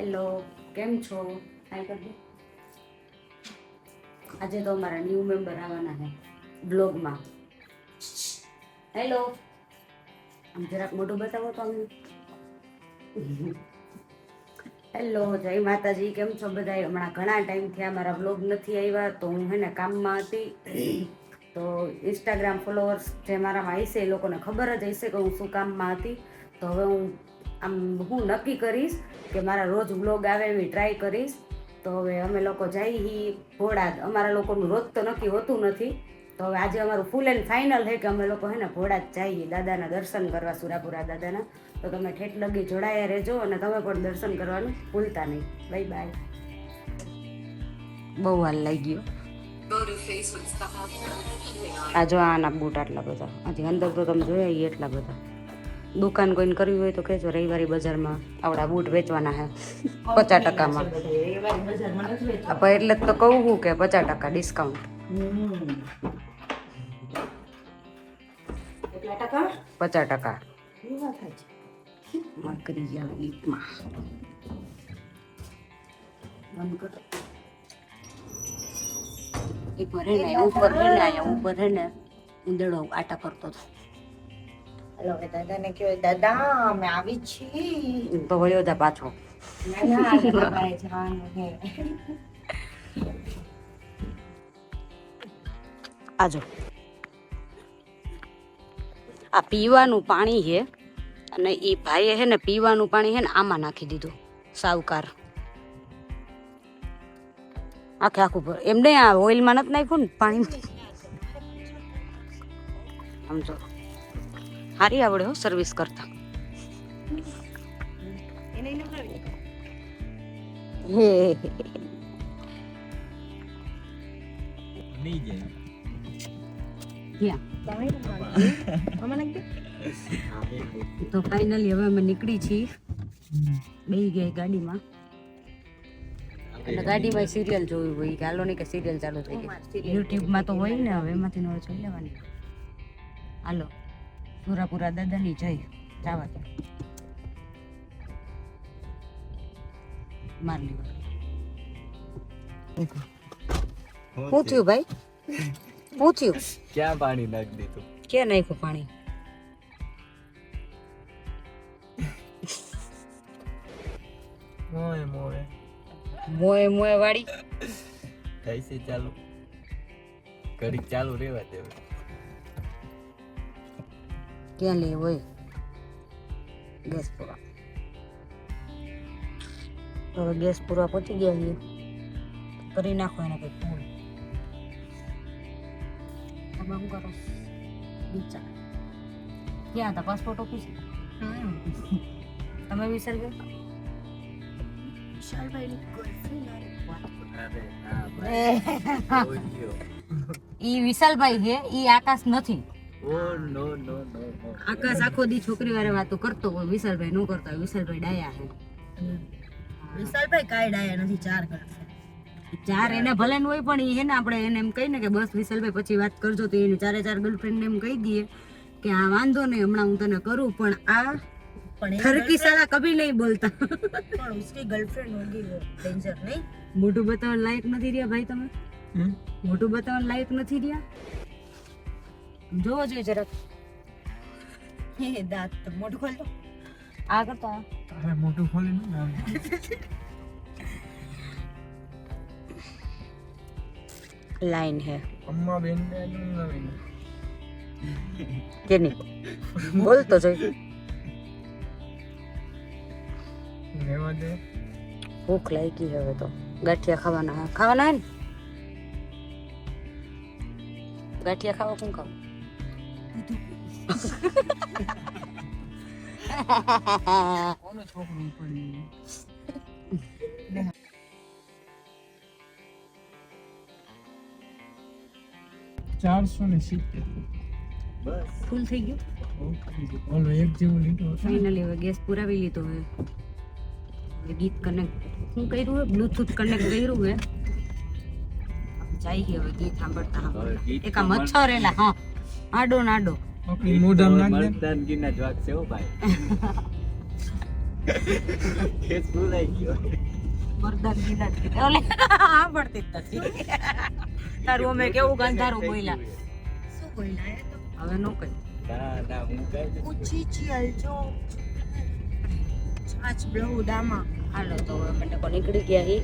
Hello, કેમ છો? હાય કરી દો. આજે તો અમારા ન્યૂ મેમ્બર આવવાના છે બ્લોગમાં. હેલો, આમ જરાક મોઢું બતાવો તો અમને. હેલો, જય માતાજી. કેમ છો બધા? હમણાં ઘણા ટાઈમથી અમારા બ્લોગ નથી આવ્યા તો હું હે ને કામમાં હતી. તો ઇન્સ્ટાગ્રામ ફોલોઅર્સ જે મારામાં હશે એ લોકોને ખબર જ હશે કે હું શું કામમાં હતી. તો હવે હું નક્કી કરીશ કે મારા રોજ બ્લોગ આવે એવી ટ્રાય કરીશ. તો હવે અમે લોકો જઈએ ભોળાદ. અમારા લોકોનું રોજ તો નક્કી હોતું નથી. તો હવે આજે અમારું ફૂલ એન્ડ ફાઇનલ છે કે અમે લોકો હે ને ભોળાદ જઈએ દાદાના દર્શન કરવા, સુરાપુરા દાદાના. તો તમે ઠેઠ લગી જોડાયા રહેજો અને તમે પણ દર્શન કરવાનું ભૂલતા નહીં. Bye bye. બહુ હાલ લાગી ગયો. આ જો આના બૂટ આટલા બધા, હજી અંદર તો તમે જોયા એટલા બધા. દુકાન કોઈને કરવી હોય તો કહેજો, રવિવારી બજારમાં આવડા બૂટ વેચવાના છે 50%. એટલે જ તો કહું છું કે 50% ડિસ્કાઉન્ટ. કેટલા ટકા? 50%. કરી ગયા લીપમાં બંધ કરો. ઉપર હે ને ઉંદરડો આટા કરતો હતો. હેલો, દાદાને કહેવાય, દાદા અમે આવી છીએ. તો વળ્યો તા પાછો. આજો આ પીવાનું પાણી છે અને એ ભાઈએ છે ને પીવાનું પાણી છે ને આમાં નાખી દીધું. સાવકાર આખું ભર એમને આ ઓઇલમાં નથી નાખ્યું ને પાણી. સમજો સારી આવડે હો સર્વિસ કરતા. તો ફાઇનલી હવે અમે નીકળી છીએ, બેસી ગયા ગાડીમાં. અને ગાડીમાં સિરિયલ જોયું હોય કે હાલો નહીં કે સિરિયલ ચાલુ થઈ ગઈ યુટ્યુબમાં તો હોય ને, હવે એમાંથી નવે જોઈ લેવાની. હાલો, સુરાપુરા દાદાની જય જાવા દે. માર લીધું. શું થયું ભાઈ? શું થયું? ક્યાં પાણી નાખી દીધું? ક્યાં નાખ્યું પાણી? મોએ વાળી થઈ છે ચાલુ, ઘડીક ચાલુ રહેવા દે. ક્યાં લે હોય ગેસ પૂરા. હવે ગેસ પૂરા પહોંચી ગયા છીએ, કરી નાખો એને કંઈક ફૂલ. તમે શું કરો? વિચાર ક્યાં હતા? Passport office. તમે વિશાલભાઈ? ઈ વિશાલભાઈ છે, ઈ આકાશ નથી. આકાશ આખો દી છોકરી વાળે વાતો કરતો હોય, વિશાલભાઈ નો કરતા હોય. વિશાલભાઈ ડાયા છે. વિશાલભાઈ કાંઈ ડાયા નથી, 4 કરશે. 4 એને ભલે ન હોય પણ એને આપણે એને એમ કહીને કે બસ વિશાલભાઈ પછી વાત કરજો, તો એની 4 ગર્લફ્રેન્ડ એમ કહી દઈએ કે આ વાંધો નહીં, હમણાં હું તને કરું. પણ આ ठरकी साला कभी नहीं बोलता. પણ उसकी गर्लफ्रेंड होगी वो डेंजर नहीं. મોટું બતાવવા લાયક નથી રહ્યા ભાઈ તમે. મોટું બતાવવા લાયક નથી રહ્યા. જોવો જોઈએ જરાક. હે દાંત તો મોઢું ખોલ તો. આ કરતા અરે મોટું ખોલી ને. લાઈન હે અમ્મા બેન ને નવીન કે નહીં બોલ તો જોઈ. રહેવા દે. ભૂખ લાગી હવે તો ગાંઠિયા ખાવાના હે ને. ગાંઠિયા ખાવા કોણ ખાવ? કોનો છોકરો પડી? 470 બસ ફૂલ થઈ ગયું. ઓલો એક જેવું લીધો. ફાઇનલી હવે ગેસ પુરાવી લીધો હવે. ગીત કનેક્ટ શું કર્યું હે? બ્લૂટૂથ કનેક્ટ કર્યું હે. જાય હવે ગીત સાંભળતા. એક આ મચ્છર એલા હા આડો નાડો મોઢામાં નાખ દે. મતદાન ગીના જ વાગશે હો ભાઈ. કેસ ભૂલાઈ ગયો. વરદાન ગીલા જ કીધા. ઓલે સાંભળતી જ નથી. તારું અમે કેવું ગાંધારું બોલ્યા. શું બોલ્યા એ તો હવે નો કઈ. ના હું કઈ નથી. ઊંચી ચીલજો છાછ બ્લુ ડામા હાલો તો હવે અમે લોકો નીકળી ગયા હી.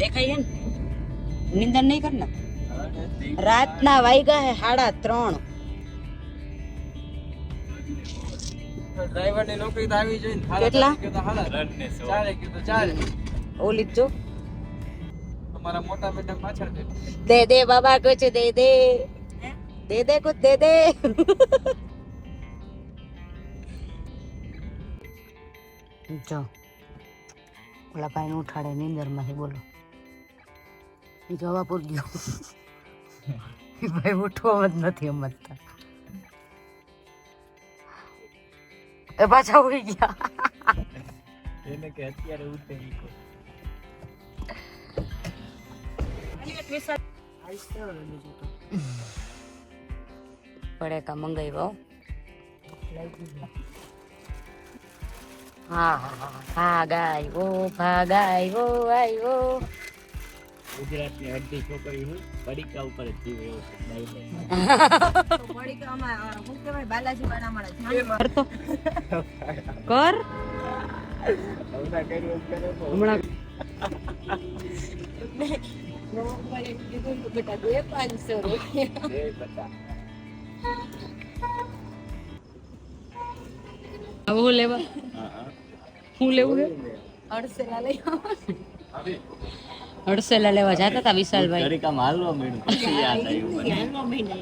દેખાય છે ને? નિંદર નહીં કર ને. રાતના વાગ્યા હે 3:30. ડ્રાઈવરની નોકરી તો આવી જોઈએ ને. કેટલા? રનને સો. ચાલે કીધું ચાલે. ઓલી જ જો તમારા મોટા મેડમ પાછળ દે. દે દે બાબા કુછ દે દે દે દે કુછ દે દે. જો ઓલા ભાઈ ને ઉઠાડે નીંદર માંથી. બોલો જવા પૂર ગયો. એ ભાઈ ઉઠવા જ નથી સમજતા. એ પાછા ઉડી ગયા. એને કે અત્યારે ઉઠે ઈકો. પડેકા મંગાવ્યો. હા ભાગાયો આવ્યો. ગુજરાતની અડધી છોકરી હું પડીકા ઉપર જ જીવે એવું છે. પડીકામાં શું કહેવાય બાલાજી વાળા કર તો કર હમણાં કર્યું એમ કરે તો હમણાં બેટા દે 500 રૂપિયા એ બતા. હવે હું લેવા હું લેવું છે અડસેલા લઈ હડસેલા લેવા જતા હતા વિશાલભાઈ. તરીકામાં હાલવા મળ્યું પછી યાદ આવ્યું મને.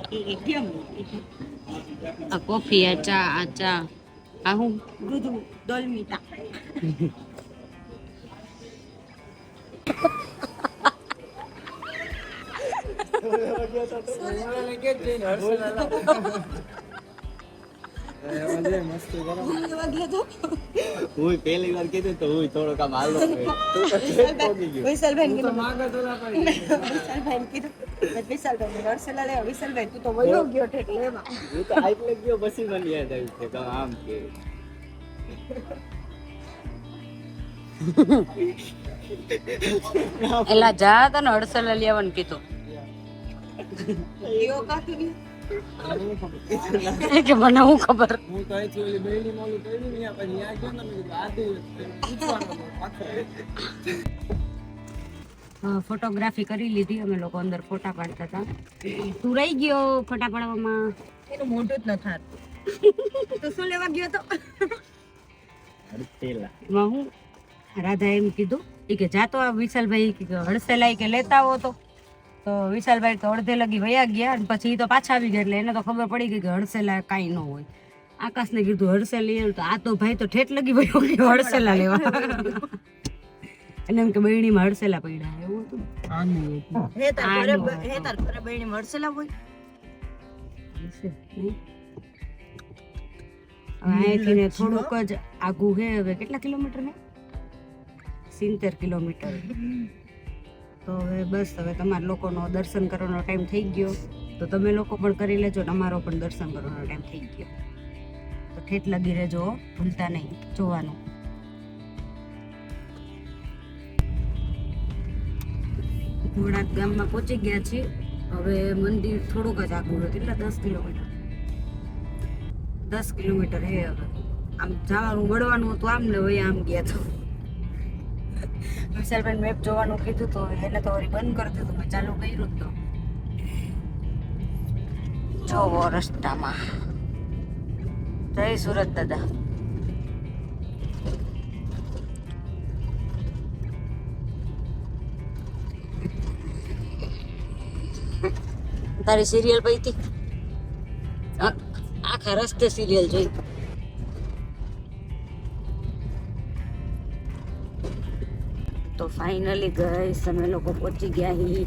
આ કોફી આ ચા આ હું દૂધ દોલમીટા હું પહેલી વાર કીધું તો હું થોડોક આમ હાલવા મળ્યો. તું તો છેક પહોંચી ગયો. વિશાલભાઈ કીધું વિશાલભાઈ અડસેલા લેવા વિશાલભાઈ તું તો વયો ગયો ઠેક લેવા હું તો આટલે ગયો પછી મને યાદ આવ્યું કે આમ કે એલા જા તને હડસેલા લેવાનું કીધું. યો કાતું ને એ કે મને હું ખબર. હું તો અહીંથી ઓલી બહેની મોલું કર્યું ને પછી ત્યાં ગયો ને મેં કીધું આદુ પૂછવાનો પાછળ. ફોટોગ્રાફી કરી લીધી અમે લોકો. અંદર ફોટા પાડતા હતા. તું રહી ગયો ફોટા પાડવામાં. એનું મોઢું જ ન થાતું તો શું લેવા ગયો તો હડસેલા. એમાં હું રાધા એમ કીધું ઈ કે જાતો આ વિશાલભાઈ કે હડસેલાઈ કે લેતા આવો તો વિશાલભાઈ તો અડધે લગી વયા ગયા અને પછી ઈ તો પાછા આવી ગયા એટલે એને તો ખબર પડી ગઈ કે હડસેલા કાંઈ ન હોય. આકાશને કીધું હડસેલા લઈ તો આ તો ભાઈ તો ઠેઠ લગી વયો ગયો હડસેલા લેવા. અને એમ કે બહેણીમાં હડસેલા પડ્યા એવું હતું. હે તાર ઘરે બહેની મળસેલા હોય હશે, નહીં? હવે અહીંથી ને થોડુંક જ આઘું છે. હવે કેટલા કિલોમીટર ને 70 કિલોમીટર. તો હવે બસ હવે તમારા લોકોનો દર્શન કરવાનો ટાઈમ થઈ ગયો તો તમે લોકો પણ કરી લેજો ને અમારો પણ દર્શન કરવાનો ટાઈમ થઈ ગયો તો ઠેઠ લગી રહેજો, ભૂલતા નહીં જોવાનું. ઘોડાત ગામમાં પહોંચી ગયા છીએ. હવે મંદિર થોડુંક જ આગળ છે. કેટલા 10 કિલોમીટર 10 કિલોમીટર હે. હવે આમ જવાનું વળવાનું હતું આમ ને હવે આમ ગયા તો વિશાલભાઈ મેપ જોવાનું કીધું તો એને તો વળી બંધ કરી દીધું. મેં ચાલુ કર્યું તો જોવો રસ્તામાં. જય સુરત દાદા. તારી સિરિયલ પૈતી આખા રસ્તે સિરિયલ જોઈ. તો ફાઇનલી ગઈસ અમે લોકો પહોંચી ગયા હી.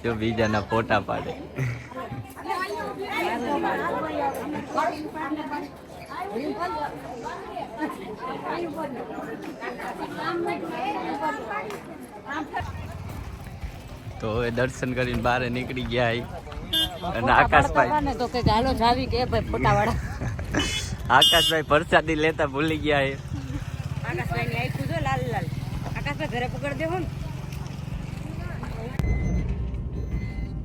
જો બીજાના ફોટા પાડે. તો હવે દર્શન કરીને બહાર નીકળી ગયા હી. અને આકાશભાઈ તો કે ગાલો જાવી કે ભાઈ ફોટાવાળા આકાશભાઈ પ્રસાદી લેતા ભૂલી ગયા હે. આકાશભાઈ ની આખું જો લાલ લાલ. આકાશભાઈ ઘરે પકડ દેવો ને.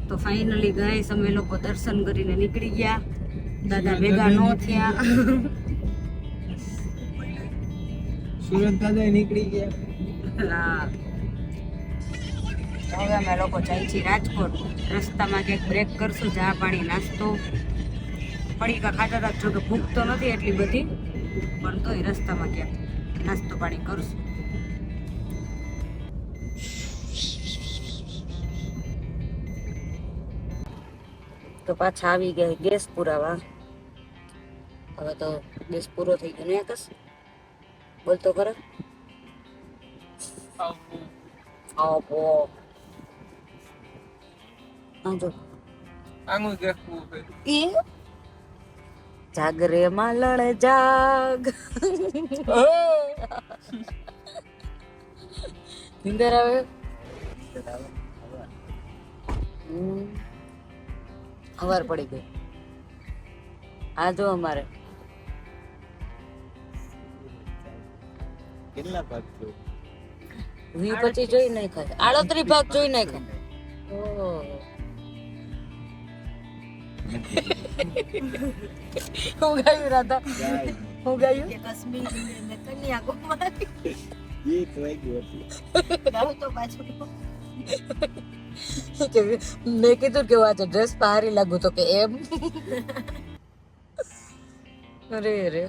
તો ફાઇનલી ગાઈસ અમે લોકો દર્શન કરીને નીકળી ગયા. દાદા ભેગા ન થયા. સુરત દાદા નીકળી ગયા. હા. હવે અમે લોકો જાય છીએ રાજકોટ. રસ્તામાં ક્યાંક બ્રેક કરશું, ચા પાણી નાસ્તો. પડીકા ખાતા હતા, જો કે ભૂખ તો નથી એટલી બધી, પણ તોય રસ્તામાં ક્યાંક નાસ્તો પાણી કરશું. તો પાછા આવી ગયા ગેસ પુરાવા. હવે તો ગેસ પૂરો થઈ ગયો ને આકાશ? બોલતો ખરા. આપો આજો આંગું દેખવું એ જાગરે માલણ જાગ. નિંદર આવે. હવાર પડી ગઈ. આ જો અમારે કેટલા ભાગ છે? 20-25 જોઈ નાખ્યા. 38 ભાગ જોઈ નાખ્યા. ઓહ. હું ગાયું રાધા? હું ગાયું? કશ્મીર ને કન્યાકુમારી એક વાગ્યું હતું. ગાવું તો પાછું મેં કીધું કે આજે ડ્રેસ હારી લાગુ તો કે એમ. અરે રે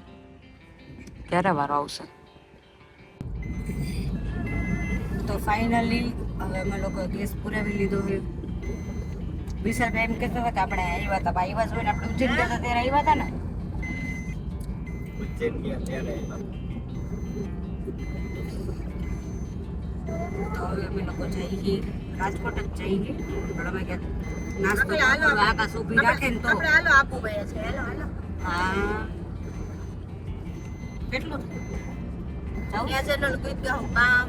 ક્યારે વારો આવશે? તો ફાઇનલી હવે અમે લોકો ગેસ પુરાવી લીધો છે. વિશાલ એમ કહેતા હતા કે આપણે આવ્યા હતા, આવ્યા જ હોય ને, આપણે ઉજ્જૈન ગયા હતા ત્યારે આવ્યા હતા ને. ઉજ્જૈન ગયા ત્યારે તો હવે અમે લોકો જઈએ રાજકોટ જ જઈએ. પણ અમે ક્યાંક નાસ્તો કરવા આકાશ ઊભી રાખે ને તો આપણે હાલો આપું ભાઈ છે. હાલો હાલો હા કેટલું જાઉં? ત્યાં ચેનલ ગીત ગાઉં બામ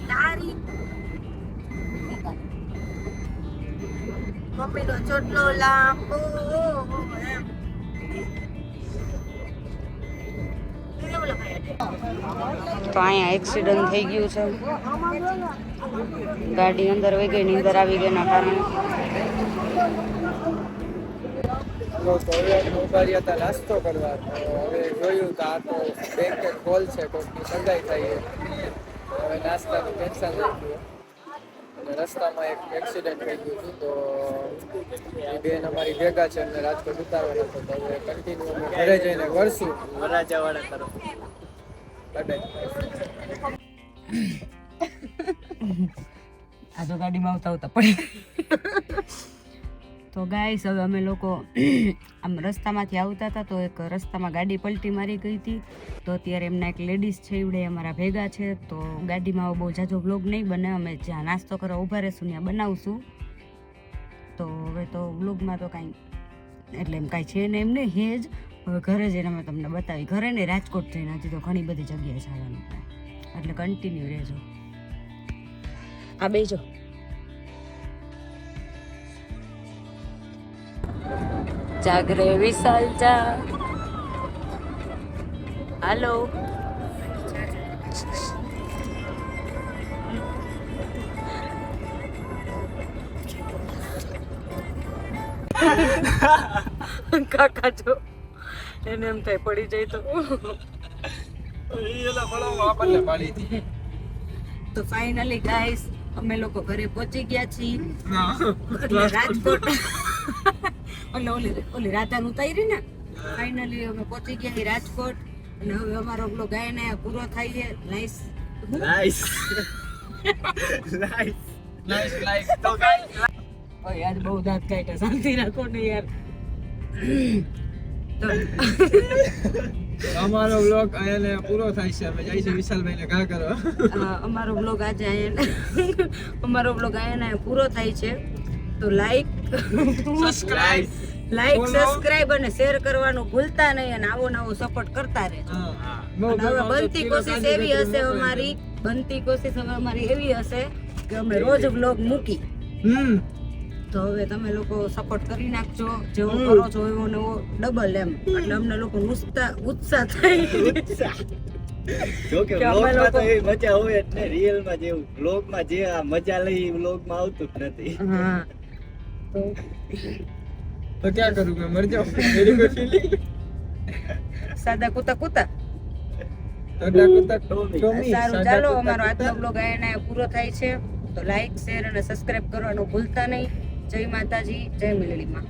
તારી મમ્મીનો ચોટલો લાંબો એમ તો અહીંયા એક્સિડન્ટ થઈ ગયું છે. ગાડી અંદર વહી ગઈ, નીંદર આવી ગઈ એના કારણે. નાસ્તો કરવા. હવે જોયું તો આ તો બેંક કોલ છે, કોઈની સગાઈ થઈ. હવે નાસ્તાનું કેન્સલ થઈ ગયું અને રસ્તામાં એક એક્સિડન્ટ થઈ ગયું હતું. તો એ બેન અમારી ભેગા છે અને રાજકોટ ઉતારવાના હતો. તો હવે કન્ટિન્યુ અમે ઘરે જઈને વરસું વરાજાવાળા તરફ. આ તો ગાડીમાં આવતા આવતા પડી. તો ગાઈસ હવે અમે લોકો આમ રસ્તામાંથી આવતા હતા તો એક રસ્તામાં ગાડી પલટી મારી ગઈ હતી. તો અત્યારે એમના એક લેડીઝ છે એવડે અમારા ભેગા છે. તો ગાડીમાં હવે બહુ જાજો વ્લોગ નહીં બને, અમે જ્યાં નાસ્તો કરવા ઊભા રહેશું ત્યાં બનાવશું. તો હવે તો વ્લોગમાં તો કાંઈ એટલે એમ કાંઈ છે ને એમ નહીં, હે જ હવે ઘરે જઈને અમે તમને બતાવી. ઘરે નહીં, રાજકોટ જઈને હજી તો ઘણી બધી જગ્યાએ જવાનું છે, એટલે કન્ટિન્યુ રહેજો. આ બેજો જાગરે વિશાલ જા. હાલો કાકા જો એને એમ થાય પડી જાય તો. તો ફાઇનલી ગાઈસ અમે લોકો ઘરે પહોંચી ગયા છીએ. એટલે રાજકોટ ઓલી રાધાનું ઉતારી ને ફાઇનલી અમે પહોંચી ગયા છીએ રાજકોટ. અને હવે અમારો બ્લોગ આને પૂરો થાય છે. નાઈસ ઓય આજ બહુ દાંત કાઢ્યા, શાંતિ રાખો ને યાર. તો અમારો બ્લોગ અહીંયા પૂરો થાય છે. અમે જઈશું વિશાલભાઈને ઘા કરવા. અમારો બ્લોગ આજે અહીંયા પૂરો થાય છે. તો સબસ્ક્રાઇબ અને શેર કરવાનું ભૂલતા નહીં, અને આવો નવો સપોર્ટ કરતા રહેજો. અને હવે બનતી કોશિશ એવી હશે કે અમે રોજ બ્લોગ મૂકી. તો હવે તમે લોકો સપોર્ટ કરી નાખજો, જેવો કરો છો એવો નવો ડબલ એમ, એટલે અમને લોકો ઉત્સાહ થાય. જોકે વ્લોગમાં તો એવી મજા હોય જ ને, રિયલમાં જેવું વ્લોગમાં જે આ મજા લઈ વ્લોગમાં આવતું જ નથી. હા તો ક્યાં કરું મેં મર જાઉં? મેરી કોઈ ફીલિંગ સાદા કુતા કુતા. ટોમી સારું ચાલો, અમારો આજનો બ્લોગ અહીંયા પૂરો થાય છે. તો લાઈક, શેર અને સબસ્ક્રાઇબ કરવાનું ભૂલતા નહીં. જય માતાજી, જય મિલડીમાં.